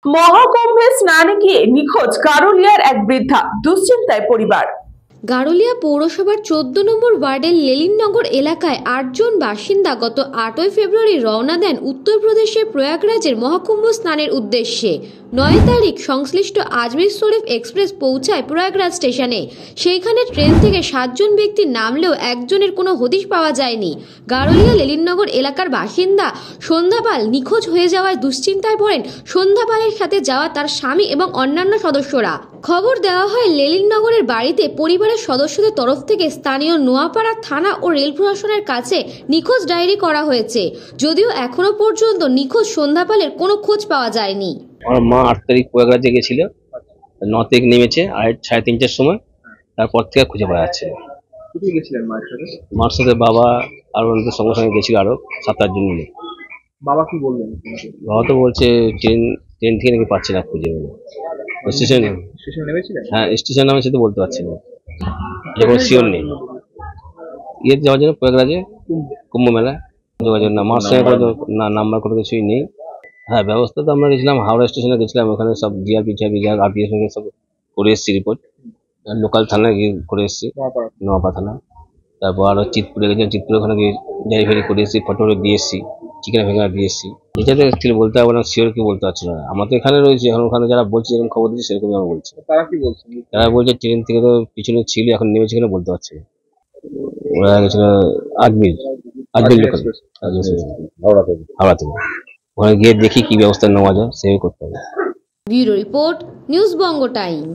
মহাকুম্ভে স্নানে গিয়ে নিখোঁজ গারুলিয়ার এক বৃদ্ধা, দুশ্চিন্তায় পরিবার। গারুলিয়া পৌরসভার 14 নম্বর ওয়ার্ডের লেলিননগর এলাকায় 8 জন বাসিন্দা গত 8 ফেব্রুয়ারি রওনা দেন উত্তরপ্রদেশের প্রয়াগরাজের মহাকুম্ভ স্নানের উদ্দেশ্যে। 9 তারিখ সংশ্লিষ্ট আজমির শরীফ এক্সপ্রেস পৌঁছায় প্রয়াগরাজ স্টেশনে। সেইখানে ট্রেন থেকে 7 জন ব্যক্তি নামলেও একজনের কোনো হদিশ পাওয়া যায়নি। গারুলিয়া লেলিননগর এলাকার বাসিন্দা সন্ধ্যা পাল নিখোঁজ হয়ে যাওয়ায় দুশ্চিন্তায় পড়েন সন্ধ্যা পালের সাথে যাওয়া তার স্বামী এবং অন্যান্য সদস্যরা। খবর দেওয়া হয় লেলিননগরের বাড়িতে। পরিবারের সদস্যদের তরফ থেকে স্থানীয় নোয়াপাড়া থানা ও রেল প্রশাসনের কাছে নিখোঁজ ডায়েরি করা হয়েছে, যদিও এখনো পর্যন্ত নিখোঁজ সন্ধ্যা পালের কোনো খোঁজ পাওয়া যায়নি। আমার মা 8 তারিখ প্রয়াগরাজে গেছিল, 9 তারিখ নেমেছে 3:30টার সময়, তারপর থেকে খুঁজে পাওয়া যাচ্ছে। কোথায় গেছিলেন মায়ের সাথে? মার সাথে বাবা আর ওদের সঙ্গে সঙ্গে গেছিল আরো 7-8 জন মিলে। বাবা কি বললেন? বাবা তো বলছে ট্রেন থেকে নাকি পাচ্ছে না খুঁজে। স্টেশনে নেমেছিলেন? হ্যাঁ, স্টেশন নামে সেটা বলতে পারছি না, যখন শিওর নেই। যাওয়ার জন্য প্রয়াগরাজে কুম্ভ মেলা যোগাযোগ না, মার সঙ্গে না নাম্বার কোনো কিছুই নেই। হ্যাঁ, ব্যবস্থা তো আমরা গেছিলাম হাওড়া স্টেশনে গেছিলাম, ওখানে সব জিআরপি আরপিএফ সঙ্গে সব করে এসেছি রিপোর্ট। লোকাল থানায় গিয়ে করে এসেছি, নোয়াপাড়া থানা। তারপর আরও চিতপুরে গেছিলাম, চিতপুরে ওখানে গিয়ে জারি করে এসেছি, ফটো দিয়ে এসেছি, চিকেন ভেঙে দিয়ে এসেছি। এটাতে অ্যাকচুয়ালি বলতে হবে না, শিওর কি বলতে পারছি না। আমার তো এখানে রয়েছে, এখন ওখানে যারা বলছে এরকম খবর দিচ্ছে সেরকমই আমার বলছে। তারা কি বলছে? তারা বলছে ট্রেন থেকে তো পিছনে ছিল, এখন নেমেছে কিনা বলতে পারছি না। ওরা গেছিল আজমির লোকাল, হাওড়া থেকে। ওখানে গিয়ে দেখি কি ব্যবস্থা নেওয়া যায় সেভাবে করতে হবে। ব্যুরো রিপোর্ট, নিউজ বঙ্গ টাইম।